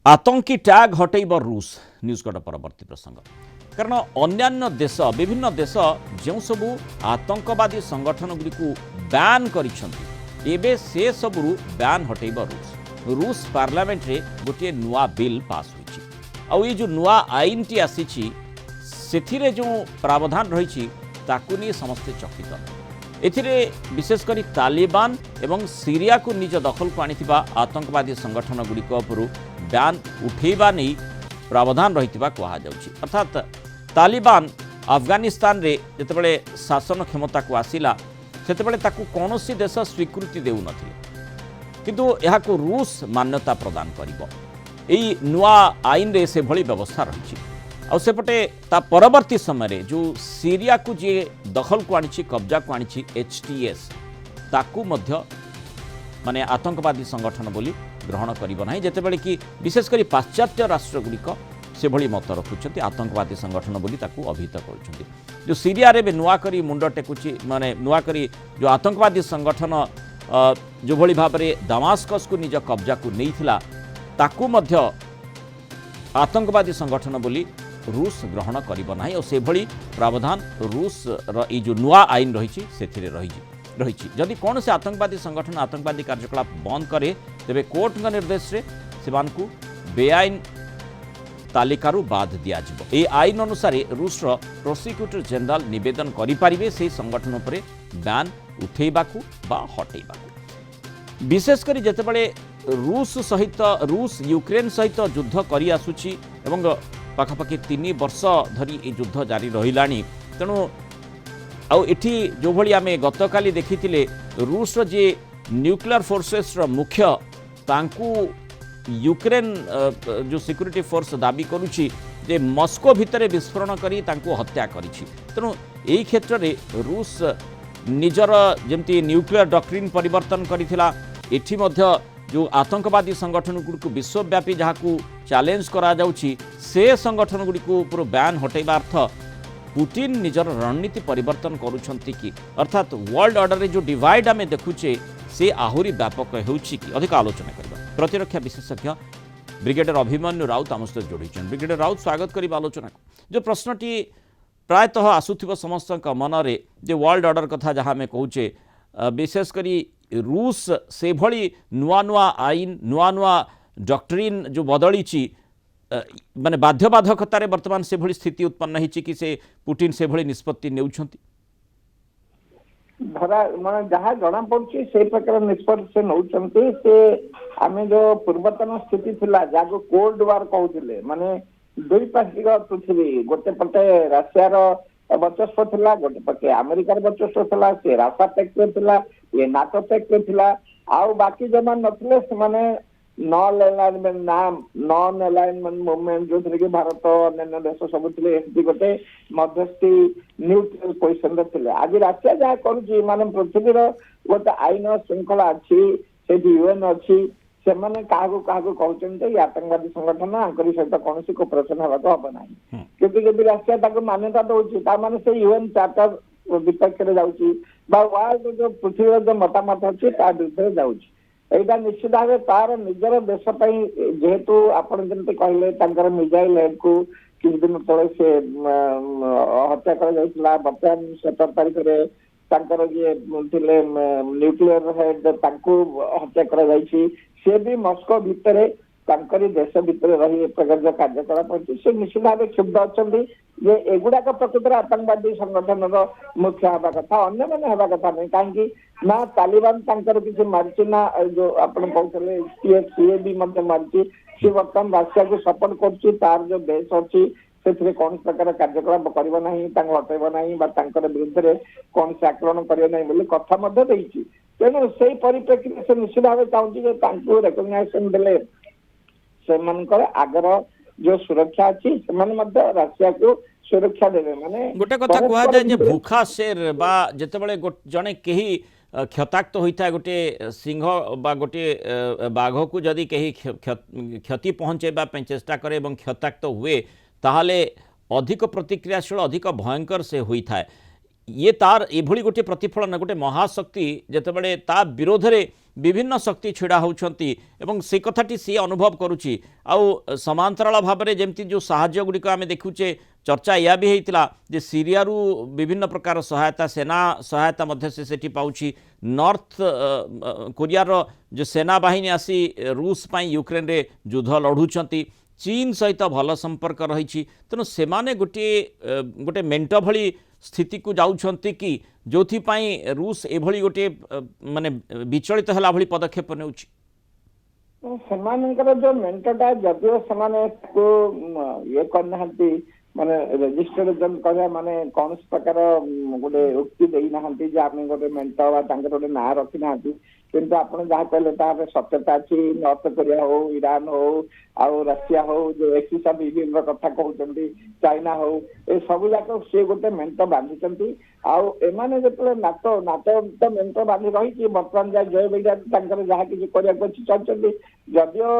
आतंकी टैग हटेब रूस news cut परवर्ती प्रसंग कारण अन्यान्य देश विभिन्न देश जो सबू आतंकवादी संगठन गुड़ी बैन करे से सबू बैन हटेब रूस पार्लियामेंट रे गोटे नुआ बिल पास होई जो नुआ आईन टी आसी से जो प्रावधान रही ताकू समस्ते चकित एथिरे विशेषकर तालिबान एवं सीरिया को निज दखल को आनिथिबा आतंकवादी संगठन गुड़िक बैन उठेबा नहीं प्रावधान रही कहुच्छी अर्थात तालिबान अफगानिस्तान रे जितेबाला शासन क्षमता को आसिला सेतेबाला ताकू कौनसी देश स्वीकृति देउ नथिले किंतु एहाको रूस मान्यता प्रदान करिवो एई नुआ आईन रे से भली व्यवस्था रही और सेपटे ता परवर्ती समय जो सीरिया को जी दखल को आनी कब्जा को आनी HTS ताकू मध्य माने आतंकवादी संगठन बोली ग्रहण करिबो नाही जेतेबेले कि विशेषकर पाश्चात्य राष्ट्रगुड़िक से भली मत रखुछंती आतंकवादी संगठन बोली ताकू अभिहित करुछंती जो सीरिया रे नुआ करी मुंड टेकुची माने नुआ करी जो आतंकवादी संगठन जो भली भाव में दमास्कस को निज कब्जा को नैथिला ताकू मध्य आतंकवादी संगठन बोली रूस ग्रहण करिबो नाही और से भली प्रावधान रूस रो जो नुआ आईन रही से रही जदि कौन से आतंकवादी संगठन आतंकवादी कार्यकलाप बंद करे तेबे कोर्ट निर्देश से सेमानकु बेआईन तालिकारु बाद दिया जिवो ए आईन अनुसार रूस रो प्रोसिक्यूटर जनरल निवेदन करि परिबे से संगठन उपरे बैन उठेबाकू बा हटेबाकू विशेषकर जेतेबेले रूस यूक्रेन सहित युद्ध करि आसुची एवं पाखापाखि 3 वर्ष धरी ए युद्ध जारी रहिलानी तेणु आउ एठी जो भली आमे गतकाली देखिथिले रूस रो जे न्यूक्लियर फोर्सेस रो मुख्य तांकू यूक्रेन जो सिक्यूरिटी फोर्स दाबी करुछि जे मस्को भितरे विस्फोरण करी तांकू हत्या करिछि तेणु एई क्षेत्र रे रूस निजर जेमती न्यूक्लियर डॉक्ट्रिन परिवर्तन करिथिला एठी मध्य जो आतंकवादी संगठन गुड़िक विश्वव्यापी जहां चैलेंज करा जाउछि से संगठन गुड़िक पूरा बैन हटेबा अर्थ पुतिन निजर रणनीति परिवर्तन करुछंती कि अर्थात वर्ल्ड ऑर्डर रे जो डिवाइड आमे देखुचे से आहुरी व्यापक होउछि कि अधिक आलोचना करबा प्रतिरक्षा विशेषज्ञ ब्रिगेडियर अभिमन्यु राउत आम सहित जोड़ीछन ब्रिगेडियर राउत स्वागत करिबा आलोचना जो प्रश्नटी प्रायतः आसुथिबो समस्त मनरे जो वर्ल्ड ऑर्डर कथा जहाँ आमे कहूचे विशेषकर रूस से भली नुआ नुआ आईन नुआ नुआ डॉक्ट्रिन जो बदली माने बाध्यबाधकतार वर्तमान से भली स्थिति उत्पन्न होती कि से पुटिन से भली निष्पत्ति नेउछंती धरा माने जहाँ जना पड़ुछि से प्रकार निष्पत्ति से नौचंती से आमे जो पूर्वतन स्थिति थिला जाको कोल्ड वार कहउथिले माने दुई पाखिक पृथ्वी गोटे पटे रशिया रो वर्चस्व थिला गोटे पटे अमेरिकार वर्चस्व थिला से रास्ता टेक्टर थिला ये नाटो टेक्टर थिला आउ बाकी जमा नथिले से माने नॉन अलाइनमेंट मूवमेंट जो थे कि भारत अन्य देश सब थे एमती गोटे मध्यस्थी न्यूट्रल पोजिशन थे आज राशिया जहाँ करुच्ची माने पृथ्वीर गोटे आईन श्रृंखला अच्छी से यूएन अच्छी से माने कहते आतंकवादी संगठन आंकरी सहित कौन कोपरेशन हवा तो हम ना क्योंकि जब राशिया मान्यता दौर ताने से यूएन चार्टर विपक्ष में जाऊँगी वर्ल्ड जो पृथ्वी जो मतामत अच्छी विरुद्ध जाऊँगी एटा निश्चित भाव तार निजर देश जेहेतु आपड़ जमी कहले मिजाइल हेड को किछ दिन तले से हत्या कर बर्तमान 17 तारीख ये न्यूक्लियर हेड हत्या कर सी भी मस्को भितर देश भितर रही एक प्रकार जो कार्यकलाप से निश्चित भाव क्षुब्ध अच्छा ये एगुड़ाक प्रकृत आतंकवादी संगठन मुख्य हवा कथा अन्य मैंने हवा कथा नहीं कहीं ना तालिबान किसी मार्ची ना जो आप कहते भी मार्ची सी बर्तमान राशिया को सपोर्ट कर जो बेस अच्छी से कौन प्रकार कार्यकलाप करिबो नहीं हटेब ना विरुद्ध में कौन से आक्रमण करें कथा तेणु से परिप्रेक्षी से निश्चित भाव चाहूँगी रेकग्नाइजेशन देले से आगर जो सुरक्षा अच्छी राशिया को सुरक्षा देवे माने गोटे कथा कह जाए जे भूखा शेर बा जेतेबेले जने केही क्षताक्त होता है गोटे सिंह बा गोटे बाघ को जदि कहीं क्षति पहुँचेबा चेष्टा करे और क्षताक्त हुए ताहले अधिक प्रतिक्रियाशील अधिक भयंकर से होता है ये तार एभली गोटे प्रतिफलन गोटे महाशक्ति जेतेबेले ता विरोध में विभिन्न शक्ति छिड़ा होउछंती एवं से कथाटी सी अनुभव करुच्ची आउ समांतराल भाव में जमती जो साहाय्य गुड़िक आम देखुचे चर्चा या भी होता जे सीरिया रु विभिन्न प्रकार सहायता सेना सहायता मध्य से सेठी पाउछि नॉर्थ कोरियार जो सेना बाहिनी आसी रूस पाई यूक्रेन रे युद्ध लड़ुछंती चीन सहित भल संपर्क रही तेणु सेमाने गोटे मेंट भली स्थिति को जाउछंती कि जोथि पाई रूस एभली गोटे माने विचलित हला भली पदक्षेप नेउछि ସେମାନଙ୍କର ଯୋଉ ମେଣ୍ଟଟା ଯଦିଓ ସେମାନେ ତାକୁ ଇଏ କରିନାହାନ୍ତି ମାନେ ରେଜିଷ୍ଟରେସନ କରିବା ମାନେ କୌଣସି ପ୍ରକାର ଗୋଟେ ଉକ୍ତି ଦେଇନାହାନ୍ତି ଯେ ଆମେ ଗୋଟେ ମେଣ୍ଟ ବା ତାଙ୍କର ଗୋଟେ ନାଁ ରଖିନାହାନ୍ତି କିନ୍ତୁ ଆପଣ ଯାହା କହିଲେ ତାର ସତ୍ୟତା ଅଛି ନର୍ଥ କୋରିଆ ହଉ ଇରାନ ହଉ ଆଉ ରଷିଆ ହଉ ଯୋଉ ଏକ୍ସିସ ଅଫ ଇଭିଲର କଥା କହୁଛନ୍ତି ଚାଇନା ହଉ ଏ ସବୁ ଯାକ ସେ ଗୋଟେ ମେଣ୍ଟ ବାନ୍ଧିଛନ୍ତି ଆଉ ଏମାନେ ଯେତେବେଳେ ନାଟୋ ତ ମେଣ୍ଟ ବାନ୍ଧି ରହିଛି ବର୍ତ୍ତମାନ ଯାଏ ଜୟ ବିଡେନ ତାଙ୍କର ଯାହା କିଛି କରିବାକୁ ଅଛି ଚାହୁଁଛନ୍ତି ଯଦିଓ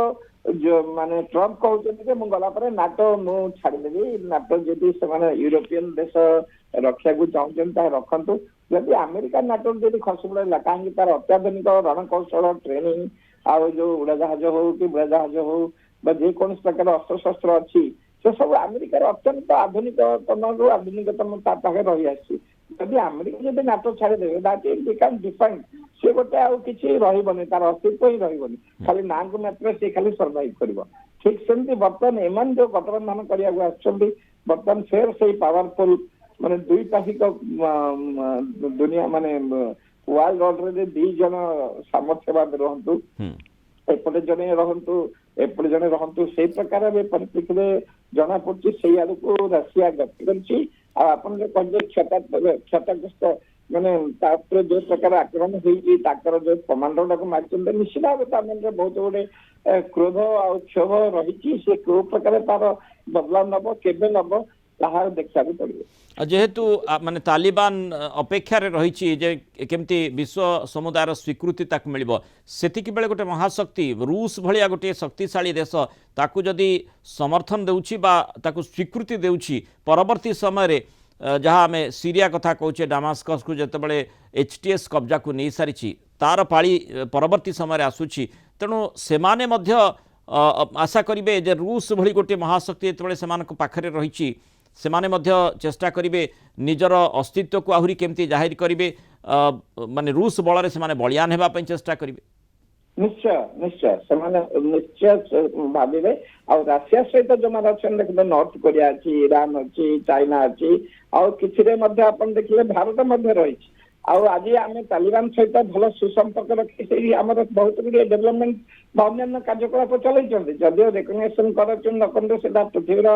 ମାନେ ଟ୍ରମ୍ପ କହୁଛନ୍ତି ଯେ ମୁଁ ଗଲା ପରେ ନାଟୋ ମୁଁ ଛାଡ଼ିଦେବି ନାଟୋ ଯଦି ସେମାନେ ୟୁରୋପିଆନ ଦେଶ ରଖିବାକୁ ଚାହୁଁଛନ୍ତି ତାହା ରଖନ୍ତୁ ଯଦି ଆମେରିକା ନାଟୋ ଯଦି ଖସି ପଡ଼ିଲା କାହିଁକି ତାର ଅତ୍ୟାଧୁନିକ ରଣକୌଶଳ ଟ୍ରେନିଂ ଆଉ ଯୋଉ ଉଡ଼ାଜାହାଜ ହଉ କି ବୁଡ଼ାଜାହାଜ ହଉ ବା ଯେକୌଣସି ପ୍ରକାର ଅସ୍ତ୍ରଶସ୍ତ୍ର ଅଛି ସେ ସବୁ ଆମେରିକାର ଅତ୍ୟନ୍ତ ଆଧୁନିକତମରୁ ଆଧୁନିକତମ ତା ପାଖରେ ରହିଆସିଛି ଯଦି ଆମେରିକା ଯଦି ନାଟୋ ଛାଡ଼ିଦେବେ ଦାଟ୍ ଇଜ୍ ବିକମ୍ ଡିଫାଇନ୍ଡ ସେ ଗୋଟେ ଆଉ କିଛି ରହିବନି ତାର ଅସ୍ତିତ୍ୱ ହିଁ ରହିବନି ଖାଲି ନାଁକୁ ମାତ୍ର ସେ ଖାଲି ସର୍ଭାଇଭ କରିବ ଠିକ ସେମିତି ବର୍ତ୍ତମାନ ଏମାନେ ଯୋଉ ଗଠବନ୍ଧନ କରିବାକୁ ଆସିଛନ୍ତି ବର୍ତ୍ତମାନ ଫେର ସେଇ ପାୱାରଫୁଲ ମାନେ ଦ୍ୱିପାକ୍ଷିକ ଦୁନିଆ ମାନେ ୱାର୍ଲଡ ଅର୍ଡରରେ ଦି ଜଣ ସାମର୍ଥ୍ୟବାଦ ରହନ୍ତୁ ଏପଟେ ଜଣେ ରହନ୍ତୁ ଏପଟେ ଜଣେ ରହନ୍ତୁ ସେଇ ପ୍ରକାର ଏବେ ପରିପ୍ରେକ୍ଷୀରେ ଜଣା ପଡୁଛି ସେଇ ଆଡକୁ ରଷିଆ ଗତି କରିଛି ଆଉ ଆପଣ ଯୋଉ କହିଲେ କ୍ଷତଗ୍ରସ୍ତ ମାନେ ତା ଉପରେ ଯୋଉ ପ୍ରକାର ଆକ୍ରମଣ ହେଇଛି ତାଙ୍କର ଯୋଉ କମାଣ୍ଡରଟାକୁ ମାରିଛନ୍ତି ନିଶ୍ଚିତ ଭାବେ ତା ମନରେ ବହୁତ ଗୋଟେ କ୍ରୋଧ ଆଉ କ୍ଷୋଭ ରହିଛି ସେ କୋଉ ପ୍ରକାର ତାର ବଦଳାव ନବ କେବେ ନବ ତାହା ଦେଖିବାକୁ ପଡିବ जेहेतु माने तालिबान अपेक्षा रही जे केमती विश्व समुदायर स्वीकृति ताकू मिल सेतिकी बेले गोटे महाशक्ति रूस भलिया गोटे शक्तिशाली देश ताकू जदि समर्थन देउछि बा ताकू स्वीकृति देउछि परवर्ती समय रे जहाँ आम सीरिया कथा कहे डामास्कस को जिते बड़े HTS कब्जा को नहीं सारी तार पाली परवर्ती समय आसूची तेणु सेमाने मध्य आशा करेंगे जे रूस भली गोटे महाशक्ति जो पाखरे रही सेमाने मध्य चेष्टा करेंगे निजर अस्तित्व को आहरी केमती जाहिर करेंगे माने रूस बल से बलियान होगापी चेष्टा करेंगे निश्चय निश्चय ସେମାନେ ନିଶ୍ଚୟ ଭାବିବେ ଆଉ ରାସିଆ ସହିତ ଯୋଉମାନେ ଅଛନ୍ତି ଦେଖିବେ ନର୍ଥ କୋରିଆ ଅଛି ଇରାନ ଅଛି ଚାଇନା ଅଛି ଆଉ କିଛିରେ ମଧ୍ୟ ଆପଣ ଦେଖିଲେ ଭାରତ ମଧ୍ୟ ରହିଛି ଆଉ ଆଜି ଆମେ ତାଲିବାନ ସହିତ ଭଲ ସୁସମ୍ପର୍କ ରଖି ସେଇ ଆମର ବହୁତ ଗୁଡ଼ିଏ ଡେଭଲପମେଣ୍ଟ ବା ଅନ୍ୟାନ୍ୟ କାର୍ଯ୍ୟକଳାପ ଚଲେଇଛନ୍ତି ଯଦିଓ ରେକଗ୍ନେସନ କରୁଛନ୍ତି ନ କରନ୍ତୁ ସେଟା ପୃଥିବୀର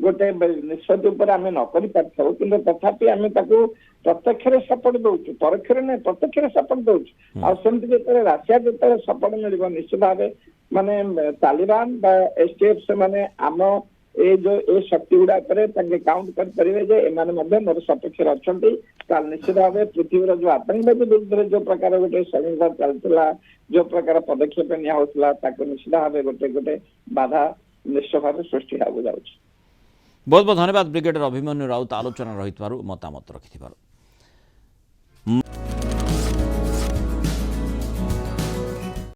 ଗୋଟେ ନିଷ୍ପତ୍ତି ଉପରେ ଆମେ ନ କରିପାରିଥାଉ କିନ୍ତୁ ତଥାପି ଆମେ ତାକୁ ପ୍ରତ୍ୟକ୍ଷରେ ସପୋର୍ଟ ଦଉଛୁ ପରୋକ୍ଷରେ ନାହିଁ ପ୍ରତ୍ୟକ୍ଷରେ ସପୋର୍ଟ ଦଉଛୁ ଆଉ ସେମିତି ଯେତେବେଳେ ରାସିଆ ଯେତେବେଳେ ସପୋର୍ଟ ମିଳିବ ନିଶ୍ଚିତ ଭାବେ ମାନେ ତାଲିବାନ ବା STF ସେମାନେ ଆମ ଏ ଯୋଉ ଏ ଶକ୍ତି ଗୁଡା ଉପରେ ତାଙ୍କେ କାଉଣ୍ଟ କରିପାରିବେ ଯେ ଏମାନେ ମଧ୍ୟ ମୋର ସପକ୍ଷରେ ଅଛନ୍ତି ତାହେଲେ ନିଶ୍ଚିତ ଭାବେ ପୃଥିବୀର ଯୋଉ ଆତଙ୍କବାଦୀ ବିରୁଦ୍ଧରେ ଯୋଉ ପ୍ରକାର ଗୋଟେ ସଂଘର୍ଷ ଚାଲିଥିଲା ଯୋଉ ପ୍ରକାର ପଦକ୍ଷେପ ନିଆ ହଉଥିଲା ତାକୁ ନିଶ୍ଚିତ ଭାବେ ଗୋଟେ ଗୋଟେ ବାଧା ନିଶ୍ଚିତ ଭାବେ ସୃଷ୍ଟି ହେବାକୁ ଯାଉଛି। बहुत बहुत धन्यवाद ब्रिगेडियर अभिमन्यु राउत आलोचना रही मतामत रखि।